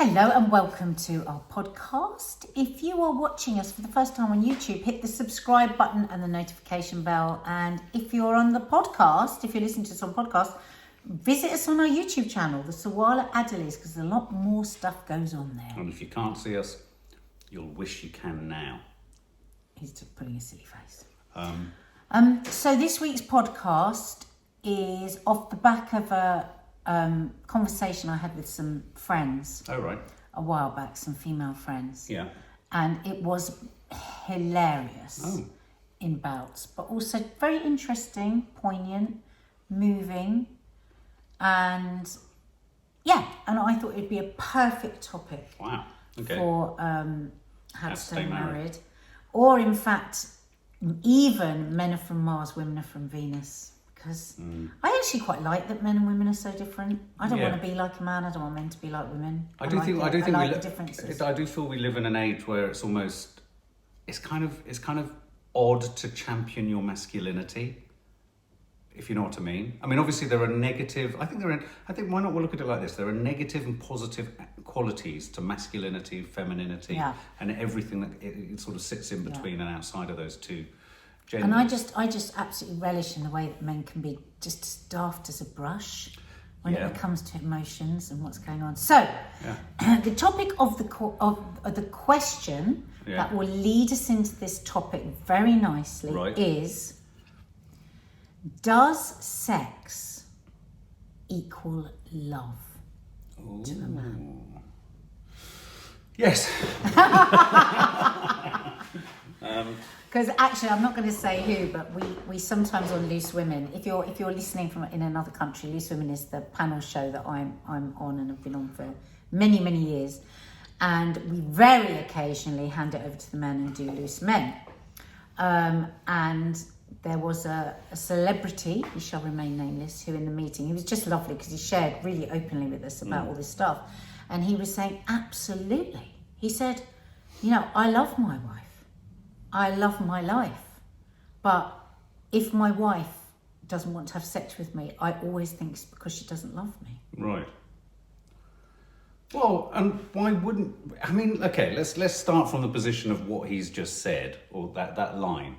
Hello and welcome to our podcast. If you are watching us for the first time on YouTube, hit the subscribe button and the notification bell. And if you're on the podcast, if you're listening to us on podcast, visit us on our YouTube channel, the Sawalha-Adderleys, because a lot more stuff goes on there. And if you can't see us, you'll wish you can now. He's just putting a silly face. So this week's podcast is off the back of a conversation I had with some friends. Oh, right. A while back, some female friends. Yeah. And it was hilarious in bouts, but also very interesting, poignant, moving, and and I thought it'd be a perfect topic. Wow. Okay. For how to stay married. Or in fact, even men are from Mars, women are from Venus. Because I actually quite like that men and women are so different. I don't want to be like a man. I don't want men to be like women. I do think the differences. I do feel we live in an age where it's kind of odd to champion your masculinity, if you know what I mean. I mean, obviously there are negative. I think why not we'll look at it like this? There are negative and positive qualities to masculinity, femininity, and everything that it sort of sits in between and outside of those two. Genders. And I just absolutely relish in the way that men can be just as daft as a brush when it comes to emotions and what's going on. So, the topic of the question that will lead us into this topic very nicely is: does sex equal love to a man? Yes. Because actually, I'm not going to say who, but we sometimes on Loose Women. If you're listening from in another country, Loose Women is the panel show that I'm on and have been on for many years, and we very occasionally hand it over to the men and do Loose Men. And there was a celebrity, he shall remain nameless, who in the meeting, he was just lovely because he shared really openly with us about all this stuff, and he was saying absolutely. He said, I love my wife. I love my life, but if my wife doesn't want to have sex with me, I always think it's because she doesn't love me. Right. Well, and why wouldn't... I mean, okay, let's start from the position of what he's just said, or that line.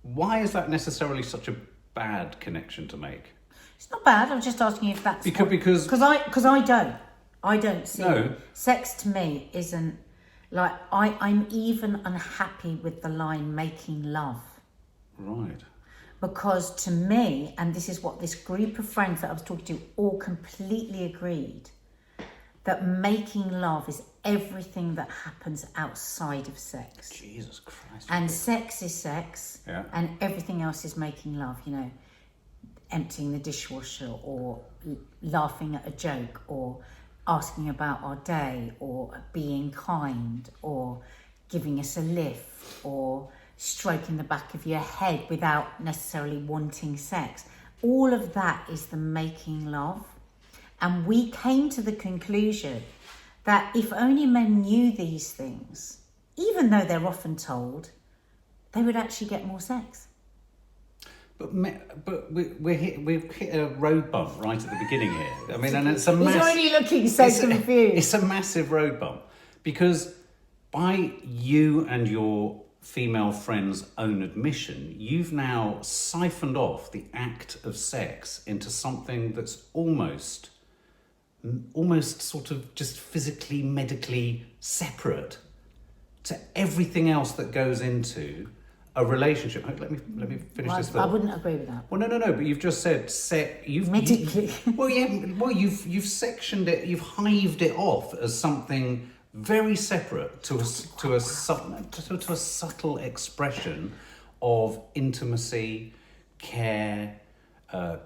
Why is that necessarily such a bad connection to make? It's not bad. I'm just asking if that's because I don't see sex to me isn't. Like, I'm even unhappy with the line making love. Right. Because to me, and this is what this group of friends that I was talking to all completely agreed, that making love is everything that happens outside of sex. Jesus Christ. And sex is sex, and everything else is making love, emptying the dishwasher or laughing at a joke or asking about our day, or being kind, or giving us a lift, or stroking the back of your head without necessarily wanting sex. All of that is the making love. And we came to the conclusion that if only men knew these things, even though they're often told, they would actually get more sex. But we've hit a road bump right at the beginning here. I mean, and it's a massive... He's already looking so confused. It's a massive road bump because by you and your female friend's own admission, you've now siphoned off the act of sex into something that's almost sort of just physically, medically separate to everything else that goes into a relationship. Let me finish this thought. I wouldn't agree with that. Well, no. But you've just said medically. You've sectioned it. You've hived it off as something very separate to a subtle expression of intimacy, care, a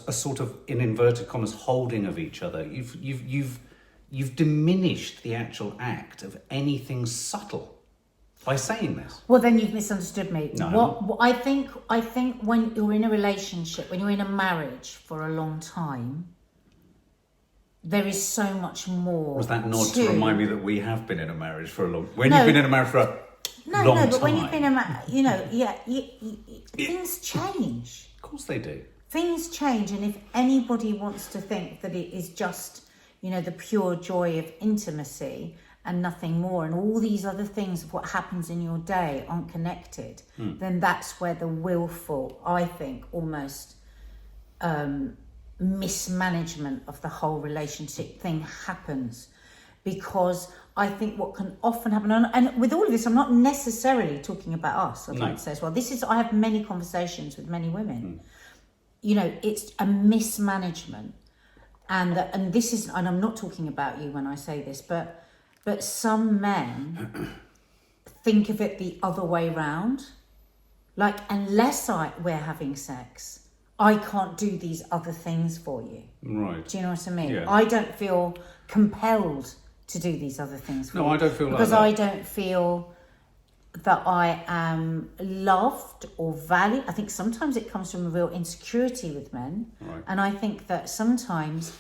sort of, in inverted commas, holding of each other. You've diminished the actual act of anything subtle by saying this. Well, then you've misunderstood me. No. What I think when you're in a relationship, when you're in a marriage for a long time, there is so much more. Was that nod to remind me that we have been in a marriage for a long? You've been in a marriage for a long time. But when you've been in things change. Of course they do. Things change, and if anybody wants to think that it is just you know, the pure joy of intimacy and nothing more, and all these other things of what happens in your day aren't connected, then that's where the willful, I think, almost mismanagement of the whole relationship thing happens. Because I think what can often happen, and with all of this, I'm not necessarily talking about us, I'd like to say as well. I have many conversations with many women. You know, it's a mismanagement. And this is, and I'm not talking about you when I say this, but some men think of it the other way round. Like, unless we're having sex, I can't do these other things for you. Right. Do you know what I mean? Yeah. I don't feel compelled to do these other things for you. No, I don't feel like that. Because I don't feel that I am loved or valued. I think sometimes it comes from a real insecurity with men. Right. And I think that sometimes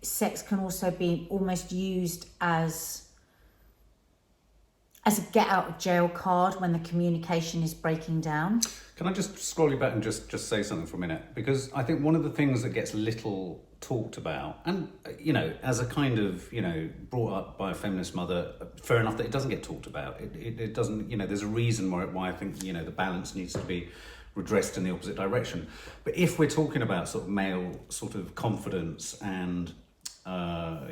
sex can also be almost used as a get out of jail card when the communication is breaking down. Can I just scroll you back and just say something for a minute? Because I think one of the things that gets little talked about, and, you know, as a kind of, you know, brought up by a feminist mother, fair enough that it doesn't get talked about. It doesn't, you know, there's a reason why I think, you know, the balance needs to be redressed in the opposite direction. But if we're talking about sort of male sort of confidence and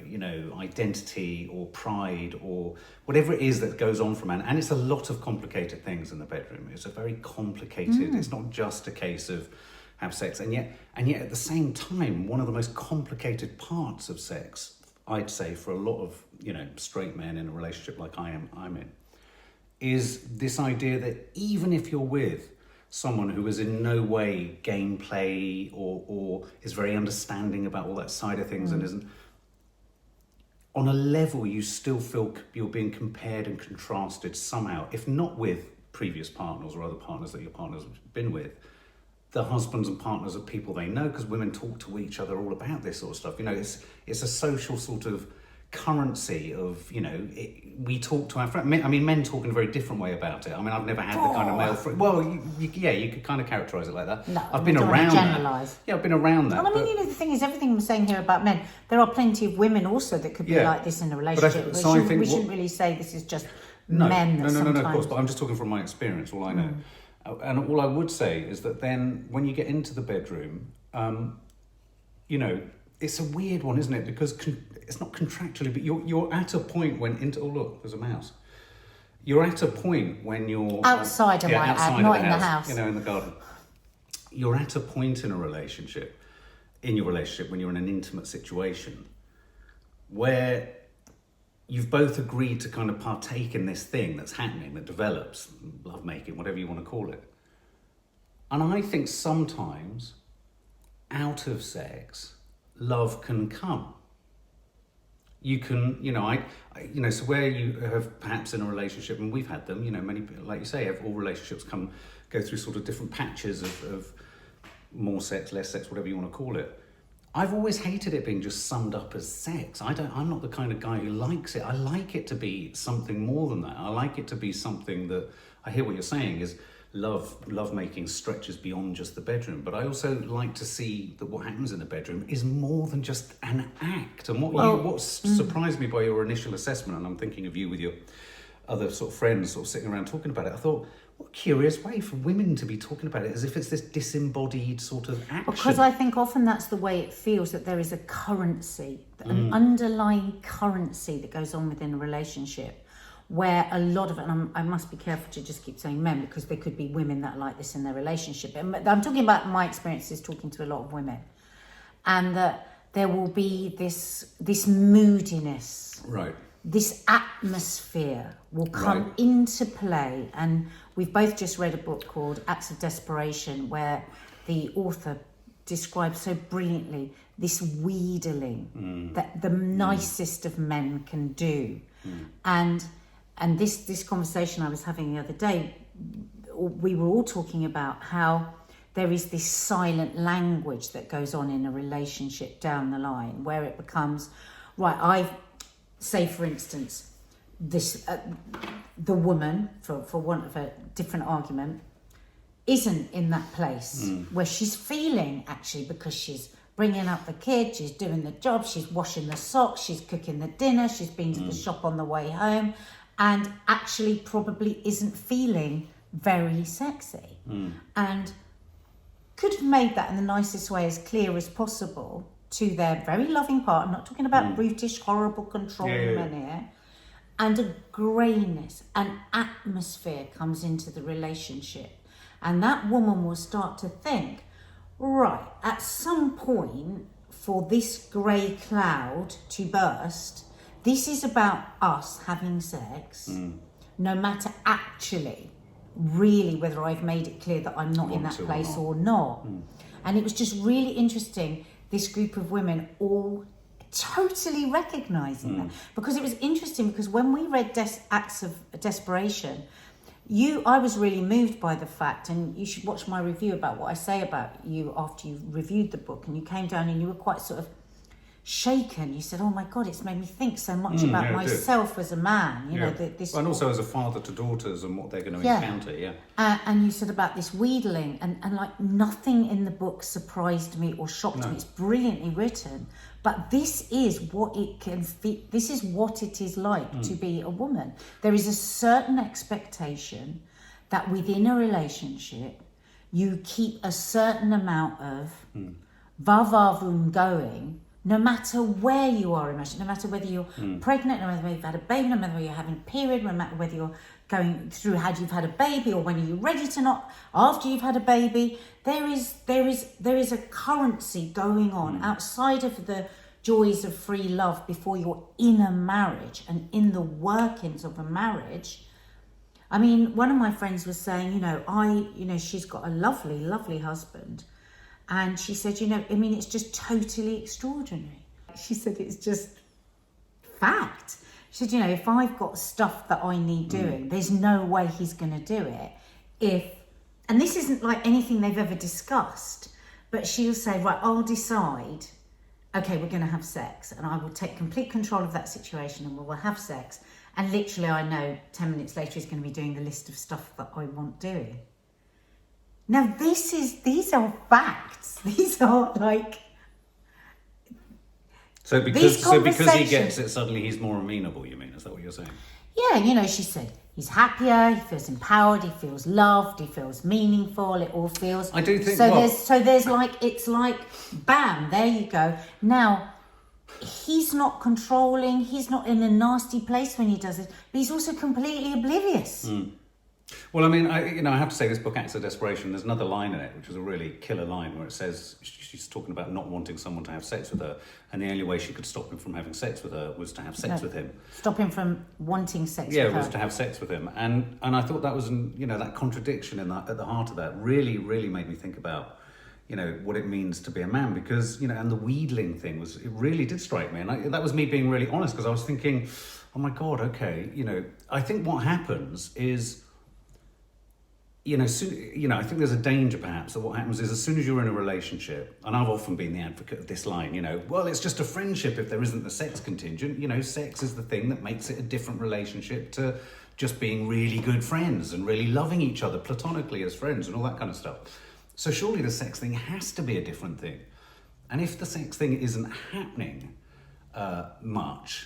you know, identity or pride or whatever it is that goes on for a man, and it's a lot of complicated things in the bedroom. It's a very complicated, it's not just a case of have sex, and yet at the same time, one of the most complicated parts of sex, I'd say, for a lot of, you know, straight men in a relationship like I'm in, is this idea that even if you're with someone who is in no way gameplay or is very understanding about all that side of things and isn't, on a level you still feel you're being compared and contrasted somehow, if not with previous partners or other partners that your partner's been with, the husbands and partners of people they know, because women talk to each other all about this sort of stuff. You know, it's a social sort of currency of, you know, we talk to our friends. I mean, men talk in a very different way about it. I mean, I've never had the kind of male friend. Well, you could kind of characterise it like that. No, I've been around that. Yeah, I've been around that. Well, I mean, you know, the thing is, everything we're saying here about men, there are plenty of women also that could be like this in a relationship. We shouldn't really say this is just men. No, of course. But I'm just talking from my experience, all I know. And all I would say is that then when you get into the bedroom, you know, it's a weird one, isn't it? Because it's not contractually, but you're at a point when oh look, there's a mouse. You're at a point when you're outside of not in the house. You know, in the garden. You're at a point in your relationship when you're in an intimate situation where you've both agreed to kind of partake in this thing that's happening, that develops, lovemaking, whatever you want to call it. And I think sometimes out of sex, love can come. You can, you know, so where you have perhaps in a relationship, and we've had them, you know, many, like you say, all relationships go through sort of different patches of more sex, less sex, whatever you want to call it. I've always hated it being just summed up as sex. I'm not the kind of guy who likes it. I like it to be something more than that. I like it to be something that, I hear what you're saying is lovemaking stretches beyond just the bedroom. But I also like to see that what happens in the bedroom is more than just an act. And what surprised me by your initial assessment, and I'm thinking of you with your other sort of friends sort of sitting around talking about it, I thought, what a curious way for women to be talking about it as if it's this disembodied sort of action. Because I think often that's the way it feels, that there is a currency, an underlying currency that goes on within a relationship, where a lot of it, and I must be careful to just keep saying men, because there could be women that are like this in their relationship. But I'm talking about my experiences talking to a lot of women, and that there will be this moodiness. Right. This atmosphere will come into play, and we've both just read a book called Acts of Desperation, where the author describes so brilliantly this wheedling that the nicest of men can do. And this conversation I was having the other day, we were all talking about how there is this silent language that goes on in a relationship down the line, where it becomes, say, for instance, this the woman, for want of a different argument, isn't in that place where she's feeling, actually, because she's bringing up the kid, she's doing the job, she's washing the socks, she's cooking the dinner, she's been to the shop on the way home, and actually probably isn't feeling very sexy. And could have made that in the nicest way as clear as possible to their very loving partner. I'm not talking about brutish, horrible, controlling men here. And a greyness, an atmosphere comes into the relationship. And that woman will start to think, right, at some point for this grey cloud to burst, this is about us having sex, no matter actually, really, whether I've made it clear that I'm not in that place or not. And it was just really interesting, this group of women all totally recognising that. Because it was interesting, because when we read Acts of Desperation, I was really moved by the fact, and you should watch my review about what I say about you after you reviewed the book, and you came down and you were quite sort of shaken. You said, oh my God, it's made me think so much about myself as a man, you know, this. And also as a father to daughters and what they're going to encounter, and you said about this wheedling, and like nothing in the book surprised me or shocked me. It's brilliantly written, but this is what it can fit. This is what it is like to be a woman. There is a certain expectation that within a relationship, you keep a certain amount of vavavoom going, no matter where you are emotionally, no matter whether you're pregnant, no matter whether you've had a baby, no matter whether you're having a period, no matter whether you're going through you've had a baby, or when you're ready to not, after you've had a baby, there is a currency going on outside of the joys of free love before you're in a marriage and in the workings of a marriage. I mean, one of my friends was saying, she's got a lovely, lovely husband. And she said, it's just totally extraordinary. She said, it's just fact. She said, if I've got stuff that I need doing, there's no way he's going to do it. And this isn't like anything they've ever discussed, but she'll say, right, I'll decide, okay, we're going to have sex, and I will take complete control of that situation, and we'll have sex. And literally, I know 10 minutes later, he's going to be doing the list of stuff that I want doing. Now, these are facts. These are like... So because he gets it, suddenly he's more amenable, you mean? Is that what you're saying? Yeah, she said he's happier, he feels empowered, he feels loved, he feels meaningful, it all feels... I do think... there's like, it's like, bam, there you go. Now, he's not controlling, he's not in a nasty place when he does it, but he's also completely oblivious. Well, I mean, I have to say, this book, Acts of Desperation, there's another line in it, which is a really killer line, where it says, she's talking about not wanting someone to have sex with her, and the only way she could stop him from having sex with her was to have sex with him. Stop him from wanting sex with her. Yeah, was to have sex with him. And I thought that was, that contradiction at the heart of that really, really made me think about, what it means to be a man, because, and the wheedling thing it really did strike me. And that was me being really honest, because I was thinking, oh my God, okay, I think what happens is, I think there's a danger perhaps that what happens is, as soon as you're in a relationship, and I've often been the advocate of this line, well, it's just a friendship if there isn't the sex contingent. Sex is the thing that makes it a different relationship to just being really good friends and really loving each other platonically as friends and all that kind of stuff. So surely the sex thing has to be a different thing. And if the sex thing isn't happening much,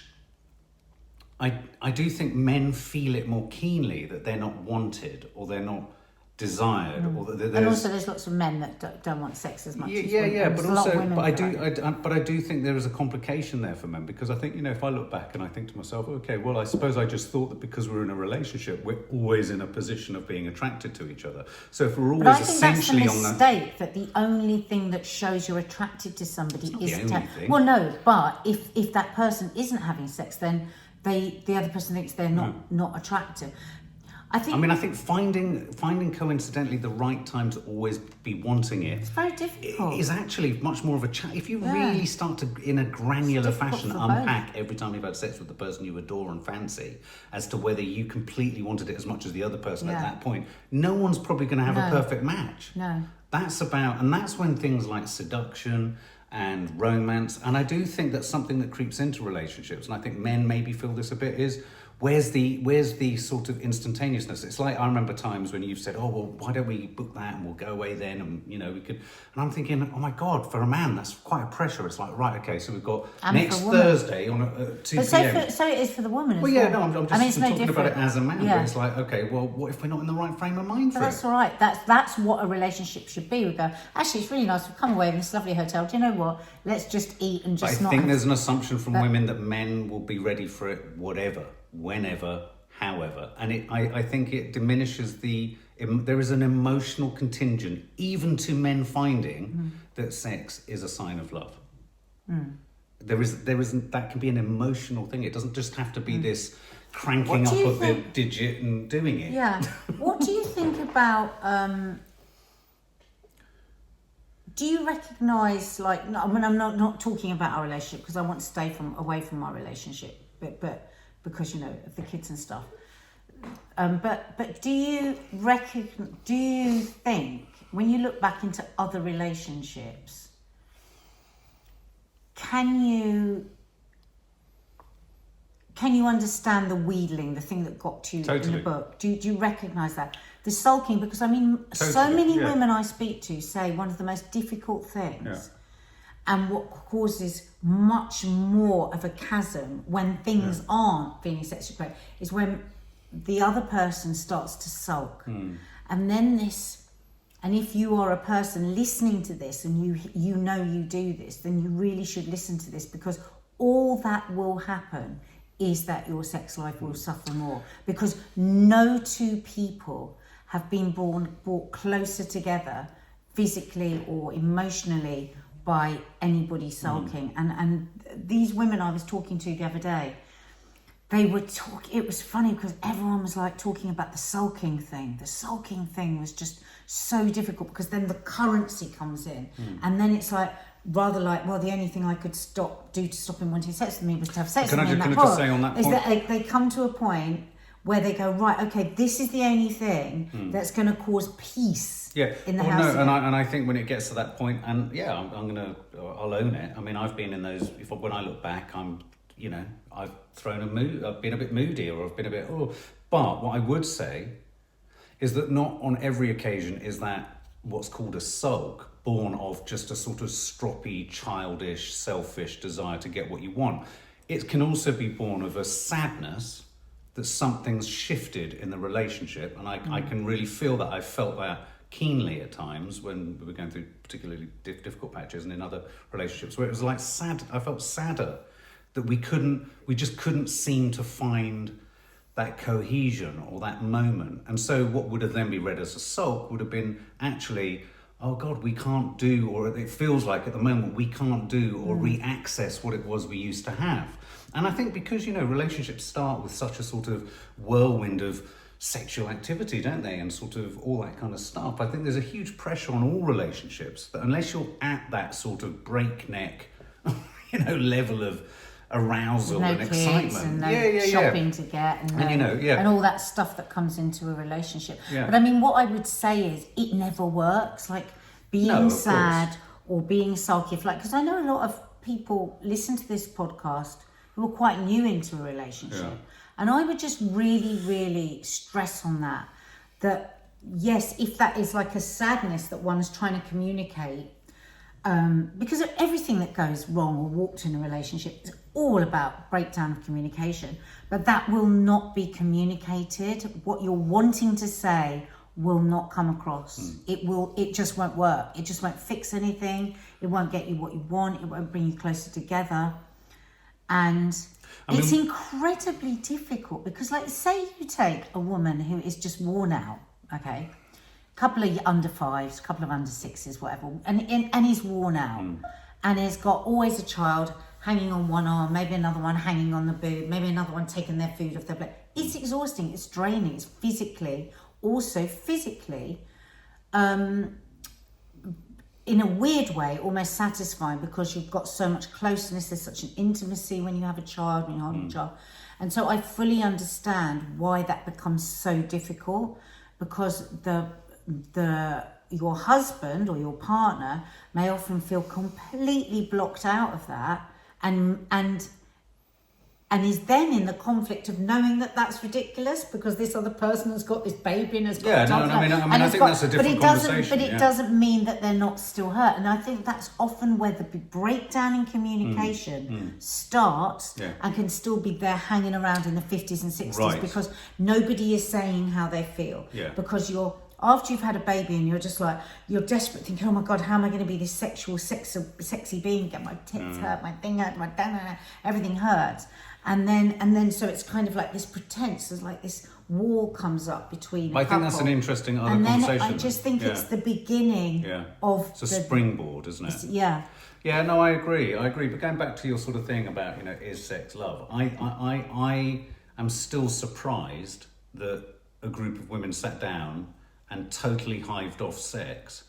I do think men feel it more keenly that they're not wanted, or they're not desired, or that and also there's lots of men that don't want sex as much as women. But I do think there is a complication there for men, because I think, if I look back and I think to myself, okay, well, I suppose I just thought that because we're in a relationship, we're always in a position of being attracted to each other. So if we're always essentially on that... But I think that's the mistake, that the only thing that shows you're attracted to somebody is... the only thing. Well, no, but if that person isn't having sex, then the other person thinks they're not attractive. I think finding coincidentally the right time to always be wanting it, it's very difficult. Is actually much more of a challenge. If you really start to, in a granular fashion, unpack every time you've had sex with the person you adore and fancy, as to whether you completely wanted it as much as the other person at that point, no one's probably going to have a perfect match. No. That's when things like seduction and romance, and I do think that's something that creeps into relationships, and I think men maybe feel this a bit, is where's the sort of instantaneousness? It's like, I remember times when you've said, oh, well, why don't we book that and we'll go away then, and we could, and I'm thinking, oh my God, for a man, that's quite a pressure. It's like, right, okay, so we've got And next for a woman. Thursday on 2 But p.m. so it is for the woman as Well, well. yeah, no, I'm just it's no talking about it different. as a man. Yeah. But it's like, okay, well, what if we're not in the right frame of mind But for that's it? all right. That's what a relationship should be. We go, actually, it's really nice. We've come away in this lovely hotel. Do you know what? Let's just eat and just I not. think there's an assumption from women that men will be ready for it, whatever, whenever, however, and I think it diminishes there is an emotional contingent, even to men finding that sex is a sign of love. There isn't that can be an emotional thing. It doesn't just have to be this cranking up of the digit and doing it. Yeah. What do you think about? Do you recognise, like, no, I mean, I'm not talking about our relationship because I want to stay away from our relationship, but because of the kids and stuff. But do you think when you look back into other relationships, can you understand the wheedling, the thing that got you in Totally. the book? Do you recognise that? The sulking, because I mean, so Totally, many yeah. women I speak to say one of the most difficult things, Yeah. and what causes much more of a chasm when things aren't feeling sexually great, is when the other person starts to sulk. And then and if you are a person listening to this and you know you do this, then you really should listen to this, because all that will happen is that your sex life will suffer more, because no two people have been brought closer together physically or emotionally by anybody sulking. And these women I was talking to the other day, they were it was funny because everyone was like talking about the sulking thing. The sulking thing was just so difficult, because then the currency comes in, and then it's like, rather like, well, the only thing I could do to stop him wanting sex with me was to have sex with me. Can I just say on that is point? that they come to a point where they go, right, okay, this is the only thing that's going to cause peace in the house. No, and I think when it gets to that point, and yeah, I'll own it. I mean, I've been in those. When I look back, I've thrown a mood. I've been a bit moody, or I've been a bit. But what I would say is that not on every occasion is that what's called a sulk born of just a sort of stroppy, childish, selfish desire to get what you want. It can also be born of a sadness that something's shifted in the relationship, and I can really feel that. I felt that keenly at times when we were going through particularly difficult patches, and in other relationships where it was like sad. I felt sadder that we just couldn't seem to find that cohesion or that moment. And so what would have then be read as a sulk would have been actually, oh God, we can't do, or it feels like at the moment we can't do or re-access what it was we used to have. And I think because, relationships start with such a sort of whirlwind of sexual activity, don't they? And sort of all that kind of stuff. I think there's a huge pressure on all relationships that unless you're at that sort of breakneck, level of arousal and excitement. And shopping to get and all that stuff that comes into a relationship. Yeah. But I mean, what I would say is it never works. Like being sad or being sulky, because I know a lot of people listen to this podcast who are quite new into a relationship. Yeah. And I would just really, really stress on that yes, if that is like a sadness that one's trying to communicate, because of everything that goes wrong or warped in a relationship is all about breakdown of communication, but that will not be communicated. What you're wanting to say will not come across. It just won't work. It just won't fix anything. It won't get you what you want. It won't bring you closer together. And it's incredibly difficult because, like, say you take a woman who is just worn out, okay? Couple of under fives, couple of under sixes, whatever, and he's worn out, and he's got always a child hanging on one arm, maybe another one hanging on the boob, maybe another one taking their food off their plate. It's exhausting, it's draining, it's also physically, in a weird way, almost satisfying, because you've got so much closeness, there's such an intimacy when you have a child, when you're holding a child. And so I fully understand why that becomes so difficult, because your husband or your partner may often feel completely blocked out of that, and and is then in the conflict of knowing that that's ridiculous because this other person has got this baby and has got Yeah, no, I think that's a different conversation. But it doesn't mean that they're not still hurt. And I think that's often where the breakdown in communication starts and can still be there hanging around in the 50s and 60s because nobody is saying how they feel. Yeah. Because after you've had a baby and you're just like, you're desperate thinking, oh my God, how am I going to be this sexy being? Get my tits hurt, my thing hurt, everything hurts. And then so it's kind of like this pretense, there's like this wall comes up between I think that's an interesting other conversation. I just think it's the beginning of it's a springboard, isn't it? Yeah. Yeah, no, I agree. But going back to your sort of thing about, is sex love? I am still surprised that a group of women sat down and totally hived off sex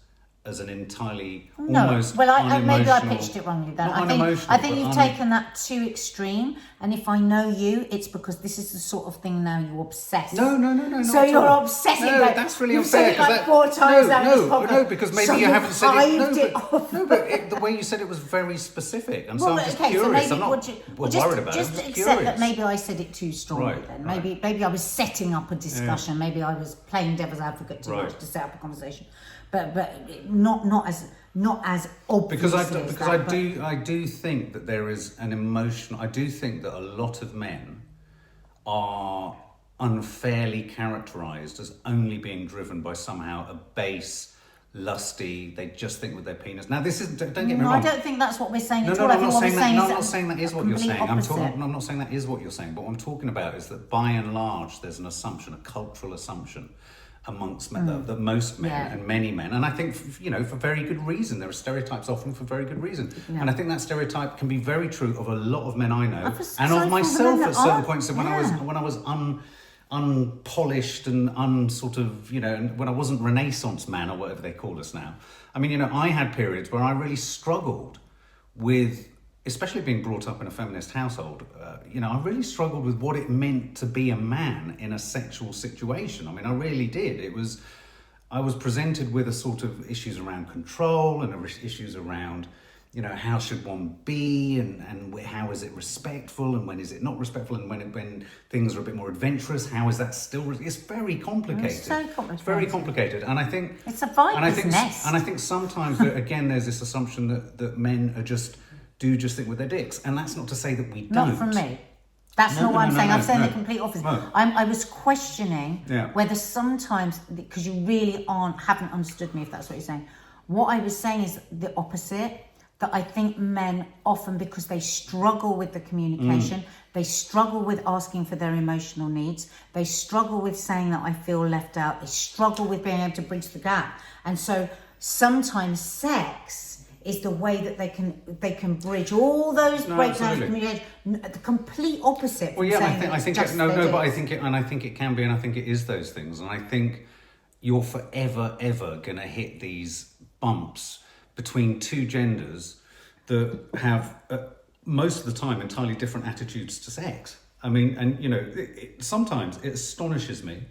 as an entirely almost maybe I pitched it wrongly then. I think you've taken that too extreme, and if I know you, it's because this is the sort of thing now you obsess. No. So you're obsessing. No, that's really unfair. You've said it like 4 times now. No, because maybe you haven't said it. No, but the way you said it was very specific, and so I'm just curious. So I'm not worried about it. Just accept that maybe I said it too strongly then. Maybe I was setting up a discussion. Maybe I was playing devil's advocate too much to set up a conversation. But not as obviously I do think that there is an emotion. I do think that a lot of men are unfairly characterized as only being driven by somehow a base, lusty. They just think with their penis. Now this isn't. Don't get me wrong. I don't think that's what we're saying at all. I'm not saying that. No, I'm not saying that is what you're saying. I'm not saying that is what you're saying. But what I'm talking about is that by and large, there's an assumption, a cultural assumption, amongst men, that most men and many men, and I think for very good reason. There are stereotypes often for very good reason, and I think that stereotype can be very true of a lot of men I know, and of myself at certain points. When I was unpolished and and when I wasn't Renaissance man or whatever they call us now. I mean, I had periods where I really struggled with. Especially being brought up in a feminist household, I really struggled with what it meant to be a man in a sexual situation. I mean, I really did. I was presented with a sort of issues around control and issues around, how should one be and how is it respectful and when is it not respectful and when things are a bit more adventurous, how is that still? It's very complicated. It's so complicated. It's very complicated, and I think it's a viper's nest. And I think sometimes again there's this assumption that men are just think with their dicks, and that's not to say that we don't. Not from me. That's not what I'm saying. I'm saying the complete opposite. No. I was questioning whether sometimes, because you really haven't understood me if that's what you're saying. What I was saying is the opposite, that I think men often, because they struggle with the communication, they struggle with asking for their emotional needs, they struggle with saying that I feel left out, they struggle with being able to bridge the gap. And so sometimes sex is the way that they can bridge all those breakdowns of communication. The complete opposite. Well, I think it can be, and I think it is those things, and I think you're forever ever going to hit these bumps between two genders that have most of the time entirely different attitudes to sex. I mean, and sometimes it astonishes me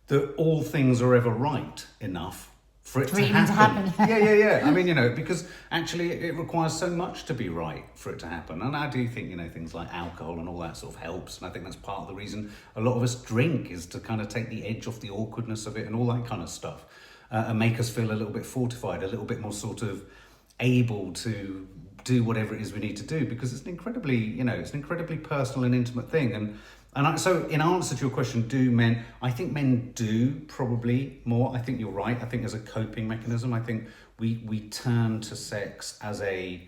that all things are ever right enough for it to happen. Yeah. I mean, because actually it requires so much to be right for it to happen. And I do think, things like alcohol and all that sort of helps. And I think that's part of the reason a lot of us drink, is to kind of take the edge off the awkwardness of it and all that kind of stuff. And make us feel a little bit fortified, a little bit more sort of able to do whatever it is we need to do, because it's an incredibly personal and intimate thing. So in answer to your question, I think men do probably more. I think you're right. I think as a coping mechanism, I think we turn to sex as a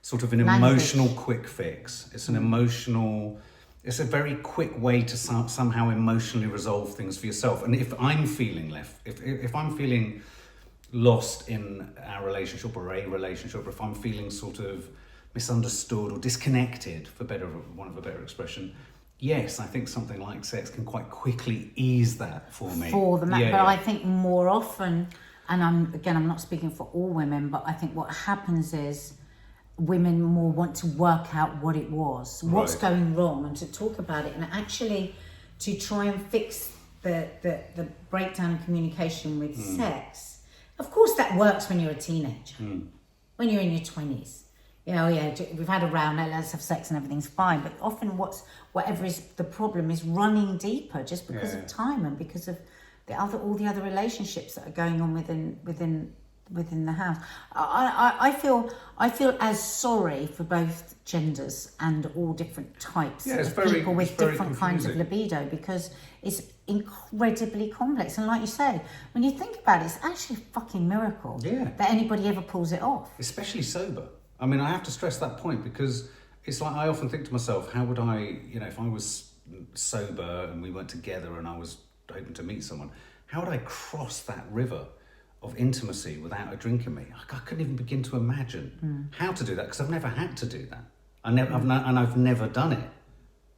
sort of an emotional quick fix. It's it's a very quick way to somehow emotionally resolve things for yourself. And if I'm feeling if I'm feeling lost in our relationship or a relationship, or if I'm feeling sort of misunderstood or disconnected, for want of a better expression, yes, I think something like sex can quite quickly ease that for me. I think more often, and I'm not speaking for all women, but I think what happens is women more want to work out what it was, what's going wrong, and to talk about it, and actually to try and fix the breakdown in communication with sex. Of course, that works when you're a teenager, when you're in your 20s. we've had a row, now let's have sex and everything's fine. But often whatever is the problem is running deeper just because of time and because of all the other relationships that are going on within the house. I feel as sorry for both genders and all different types of people with different kinds of libido, because it's incredibly complex. And like you say, when you think about it, it's actually a fucking miracle that anybody ever pulls it off. Especially sober. I mean, I have to stress that point, because it's like I often think to myself, how would I, if I was sober and we weren't together and I was hoping to meet someone, how would I cross that river of intimacy without a drink in me? I couldn't even begin to imagine how to do that, because I've never had to do that. I've never done it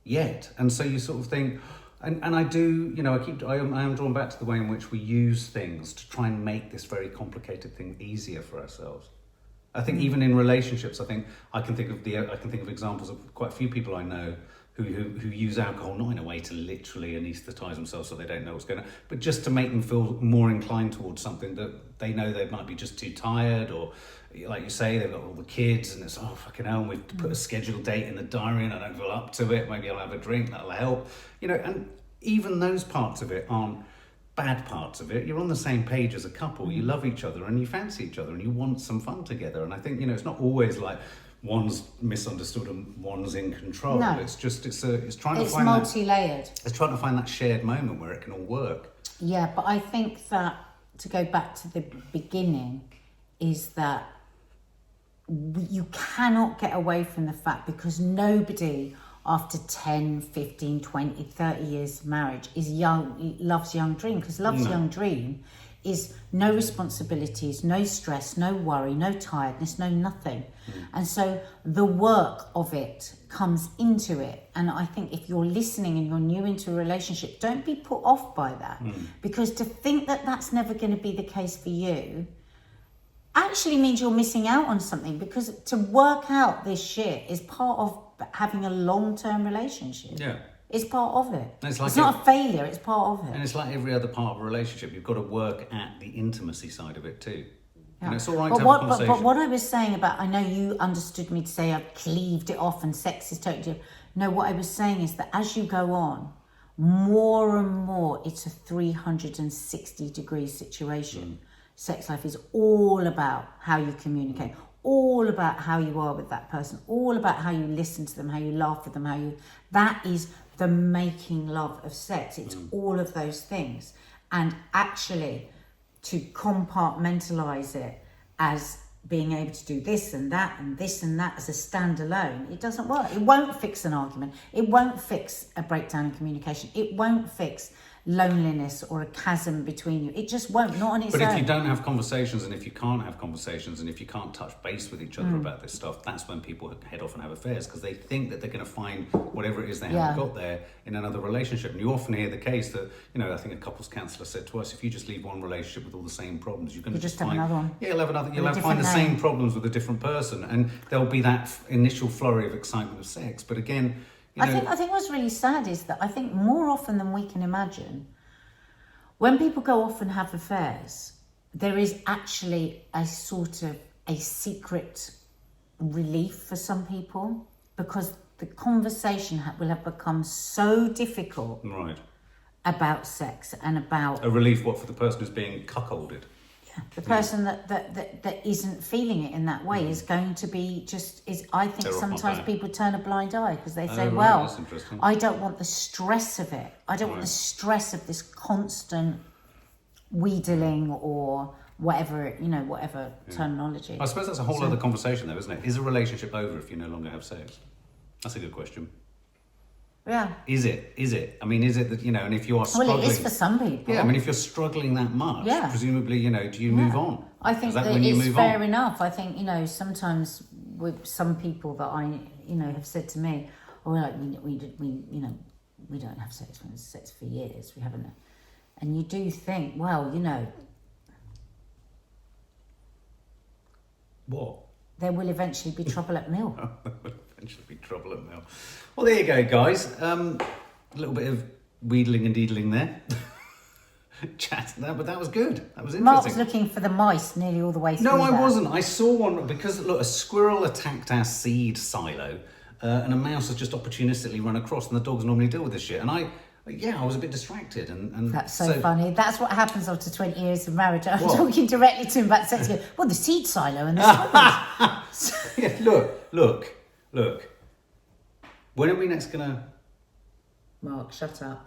yet. And so you sort of think, and I do, I am drawn back to the way in which we use things to try and make this very complicated thing easier for ourselves. I think even in relationships, I can think of examples of quite a few people I know who use alcohol, not in a way to literally anaesthetize themselves so they don't know what's going on, but just to make them feel more inclined towards something that they know they might be just too tired, or like you say, they've got all the kids and it's, oh fucking hell, and we've put a scheduled date in the diary and I don't feel up to it, maybe I'll have a drink, that'll help. And even those parts of it aren't bad parts of it. You're on the same page as a couple, you love each other and you fancy each other and you want some fun together. And I think, it's not always like one's misunderstood and one's in control. No. It's trying to It's find multi-layered. It's trying to find that shared moment where it can all work. Yeah, but I think that, to go back to the beginning, is that you cannot get away from the fact, because nobody after 10, 15, 20, 30 years of marriage loves young dream, because love's young dream is no responsibilities, no stress, no worry, no tiredness, no nothing. And so the work of it comes into it. And I think if you're listening and you're new into a relationship, don't be put off by that, because to think that that's never going to be the case for you actually means you're missing out on something, because to work out this shit is part of having a long-term relationship. Yeah. It's part of it. It's not a failure, it's part of it. And it's like every other part of a relationship, you've got to work at the intimacy side of it too. Yeah. It's all right to have a conversation. But what I was saying about, I know you understood me to say I've cleaved it off and sex is totally different. No, what I was saying is that as you go on, more and more it's a 360-degree situation. Sex life is all about how you communicate, all about how you are with that person, all about how you listen to them, how you laugh with them, that is the making love of sex. It's all of those things. And actually, to compartmentalize it as being able to do this and that and this and that as a standalone, it doesn't work. It won't fix an argument. It won't fix a breakdown in communication. It won't fix loneliness or a chasm between you. It just won't, not on its own. But if you don't have conversations, and if you can't have conversations, and if you can't touch base with each other about this stuff, that's when people head off and have affairs, because they think that they're going to find whatever it is they haven't got there in another relationship. And you often hear the case that, I think a couples counsellor said to us, if you just leave one relationship with all the same problems, you're going to just find have another one. Yeah, you'll find the same problems with a different person, and there'll be that initial flurry of excitement of sex. But again, I think what's really sad is that I think more often than we can imagine, when people go off and have affairs, there is actually a sort of a secret relief for some people, because the conversation will have become so difficult about sex and about... A relief, what, for the person who's being cuckolded? Yeah, the person that isn't feeling it in that way is going to be I think sometimes people turn a blind eye, because they say, I don't want the stress of it. I don't want the stress of this constant wheedling or whatever, terminology. I suppose that's a whole other conversation though, isn't it? Is a relationship over if you no longer have sex? That's a good question. Yeah. Is it? I mean, is it that, and if you are struggling... Well, it is for some people. Yeah, I mean, if you're struggling that much, presumably, do you move on? I think that it's fair enough. I think, sometimes with some people that I, have said to me, we don't have sex. We've had sex for years. We haven't. And you do think, well, What? There will eventually be trouble at mill. There will eventually be trouble at mill. Well, there you go, guys. A little bit of wheedling and deedling there. chat. No, but that was good. That was Mark was interesting. looking for the mice nearly all the way through. No, I that. wasn't. I saw one because look, a squirrel attacked our seed silo, and a mouse has just opportunistically run across. And the dogs normally deal with this shit. And I was a bit distracted. And That's so funny. That's what happens after 20 years of marriage. I'm What? talking directly to him about sex. He goes, well, the seed silo and the squirrels. Yeah, look. When are we next gonna? Mark, shut up.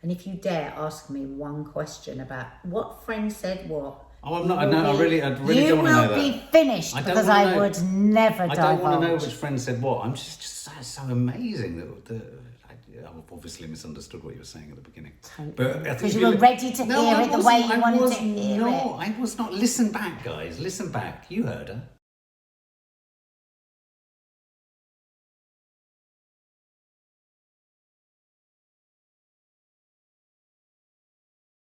And if you dare ask me one question about what friend said what, Oh, I'm not. I really don't want to know that. you will be finished I don't because wanna I know. would never I divulge. don't want to know which friend said what. I'm just so amazing that I've obviously misunderstood what you were saying at the beginning. But I think Because if you were look- ready to No, hear I it the way wasn't. you I wanted was to hear not. it. I was not. Listen back, guys. Listen back. You heard her.